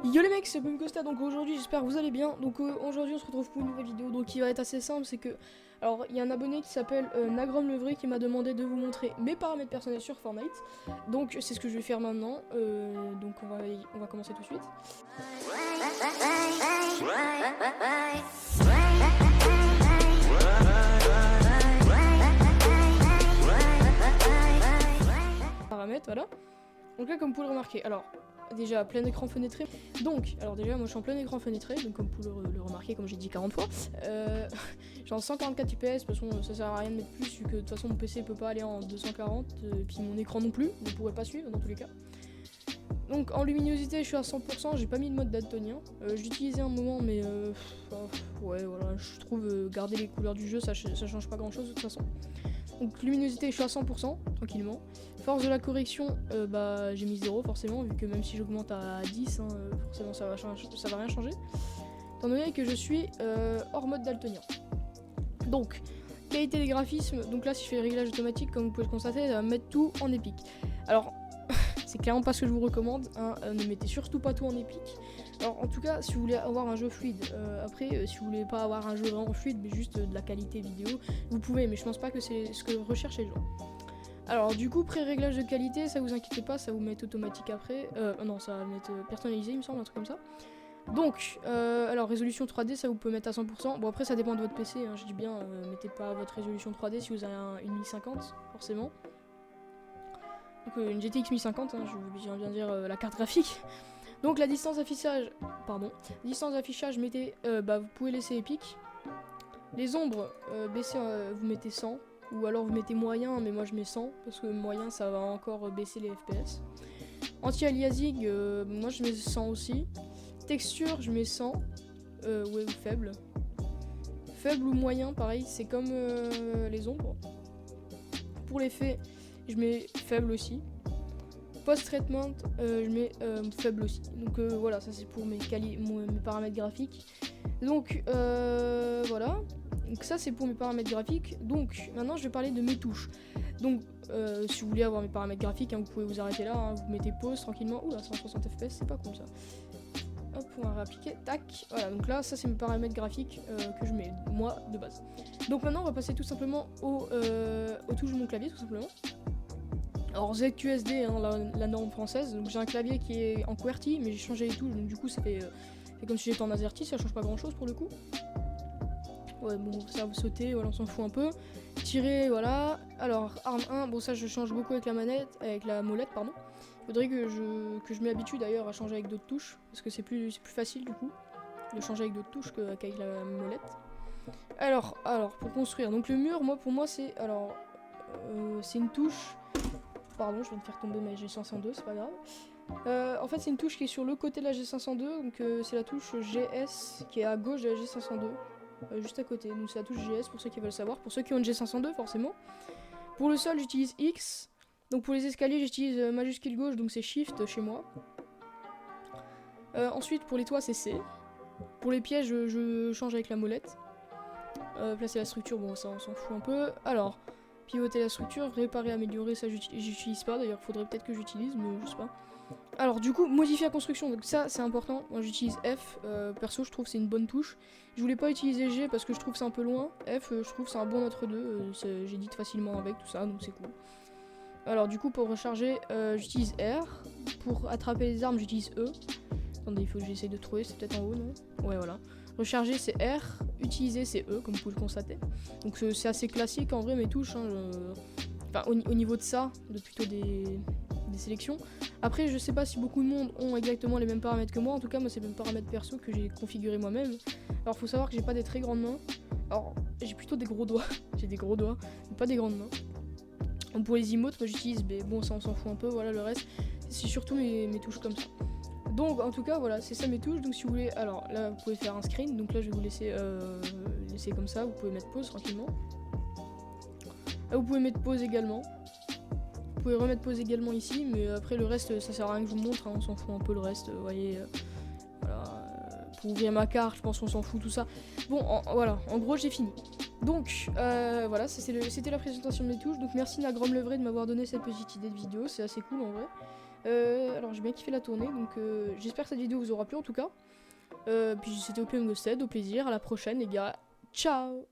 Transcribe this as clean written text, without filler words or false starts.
Yo les mecs, c'est Costa. Donc aujourd'hui j'espère que vous allez bien. Donc aujourd'hui on se retrouve pour une nouvelle vidéo. Donc qui va être assez simple, c'est que alors il y a un abonné qui s'appelle Nagrom le vrai qui m'a demandé de vous montrer mes paramètres personnels sur Fortnite. Donc c'est ce que je vais faire maintenant. Donc on va commencer tout de suite. Paramètres, voilà. Donc là comme vous pouvez le remarquer, alors déjà plein écran fenêtré. Donc, alors déjà moi je suis en plein écran fenêtré, donc comme vous pouvez le remarquer, comme j'ai dit 40 fois, j'ai en 144 fps, de toute façon ça sert à rien de mettre plus, vu que de toute façon mon PC peut pas aller en 240, et puis mon écran non plus, vous pourrez pas suivre dans tous les cas. Donc en luminosité je suis à 100%, j'ai pas mis le mode daltonien, j'utilisais un moment mais ouais voilà, je trouve garder les couleurs du jeu ça change pas grand chose de toute façon. Donc luminosité je suis à 100% tranquillement. Force de la correction bah j'ai mis 0 forcément, vu que même si j'augmente à 10 forcément ça va rien changer, étant donné que je suis hors mode daltonien. Donc qualité des graphismes, donc là si je fais les réglages automatiques comme vous pouvez le constater, ça va me mettre tout en épique. Alors c'est clairement pas ce que je vous recommande, hein, ne mettez surtout pas tout en épique. Alors en tout cas si vous voulez avoir un jeu fluide, après si vous voulez pas avoir un jeu vraiment fluide mais juste de la qualité vidéo, vous pouvez, mais je pense pas que c'est ce que recherchent les gens. Alors du coup pré-réglage de qualité, ça vous inquiétez pas, ça vous met automatique après, non ça va mettre personnalisé il me semble, un truc comme ça. Donc alors résolution 3D ça vous peut mettre à 100%, bon après ça dépend de votre PC, hein, je dis bien mettez pas votre résolution 3D si vous avez une 1050 forcément. Donc une GTX 1050, hein, je viens bien dire la carte graphique. Donc la distance d'affichage, mettez, vous pouvez laisser épique. Les ombres, baissez, vous mettez 100. Ou alors vous mettez moyen, mais moi je mets 100, parce que moyen ça va encore baisser les FPS. Anti-aliasing, moi je mets 100 aussi. Texture, je mets 100, ouais, ou faible. Faible ou moyen, pareil, c'est comme les ombres. Pour l'effet, je mets faible aussi. Post-treatment, je mets faible aussi. Donc voilà, ça c'est pour mes paramètres graphiques. Donc voilà. Donc ça c'est pour mes paramètres graphiques. Donc maintenant je vais parler de mes touches. Donc si vous voulez avoir mes paramètres graphiques, hein, vous pouvez vous arrêter là, hein, vous mettez pause tranquillement. Oula 160 fps, c'est pas cool ça. Hop, on va réappliquer, tac. Voilà, donc là ça c'est mes paramètres graphiques que je mets moi de base. Donc maintenant on va passer tout simplement aux touches de mon clavier tout simplement. Alors ZQSD, hein, la norme française, donc j'ai un clavier qui est en QWERTY mais j'ai changé les touches, donc du coup ça fait comme si j'étais en AZERTY, ça change pas grand chose pour le coup. Ouais bon ça vous sautez, voilà on s'en fout un peu. Tirer, voilà. Alors arme 1, bon ça je change beaucoup avec la molette pardon. Faudrait que je m'y habitue d'ailleurs à changer avec d'autres touches, parce que c'est plus facile du coup de changer avec d'autres touches qu'avec la molette. Alors pour construire, donc le mur, pour moi c'est c'est une touche. Pardon, je viens de faire tomber ma G502, c'est pas grave. En fait, c'est une touche qui est sur le côté de la G502, donc c'est la touche GS qui est à gauche de la G502, juste à côté. Donc c'est la touche GS pour ceux qui veulent savoir, pour ceux qui ont une G502 forcément. Pour le sol, j'utilise X. Donc pour les escaliers, j'utilise majuscule gauche, donc c'est Shift chez moi. Ensuite, pour les toits, c'est C. Pour les pièges, je change avec la molette. Placer la structure, bon ça on s'en fout un peu. Alors, pivoter la structure, réparer, améliorer, ça j'utilise pas, d'ailleurs faudrait peut-être que j'utilise, mais je sais pas. Alors du coup, modifier la construction, donc ça c'est important, moi j'utilise F, perso je trouve c'est une bonne touche. Je voulais pas utiliser G parce que je trouve c'est un peu loin, F je trouve c'est un bon entre-deux, j'édite facilement avec tout ça, donc c'est cool. Alors du coup pour recharger, j'utilise R, pour attraper les armes j'utilise E. Attendez, il faut que j'essaye de trouver, c'est peut-être en haut, non? Ouais voilà. Recharger c'est R, utiliser c'est E comme vous pouvez le constater. Donc c'est assez classique en vrai mes touches, hein, enfin au niveau de ça, plutôt des sélections. Après je sais pas si beaucoup de monde ont exactement les mêmes paramètres que moi, en tout cas moi c'est les mêmes paramètres perso que j'ai configuré moi-même. Alors faut savoir que j'ai pas des très grandes mains, alors j'ai plutôt des gros doigts, j'ai des gros doigts, mais pas des grandes mains. Donc pour les emotes moi j'utilise, mais bon ça on s'en fout un peu, voilà le reste, c'est surtout mes touches comme ça. Donc en tout cas voilà, c'est ça mes touches, donc si vous voulez, alors là vous pouvez faire un screen, donc là je vais vous laisser comme ça, vous pouvez mettre pause tranquillement. Là vous pouvez mettre pause également, vous pouvez remettre pause également ici, mais après le reste ça sert à rien que je vous montre, hein, on s'en fout un peu le reste, vous voyez, voilà, pour ouvrir ma carte je pense qu'on s'en fout tout ça. Bon voilà, en gros j'ai fini. Donc voilà, c'était la présentation de mes touches, donc merci Nagrom le vrai de m'avoir donné cette petite idée de vidéo, c'est assez cool en vrai. Alors j'ai bien kiffé la tournée, donc j'espère que cette vidéo vous aura plu en tout cas. Puis c'était Opium Ghosted, au plaisir, à la prochaine les gars, ciao.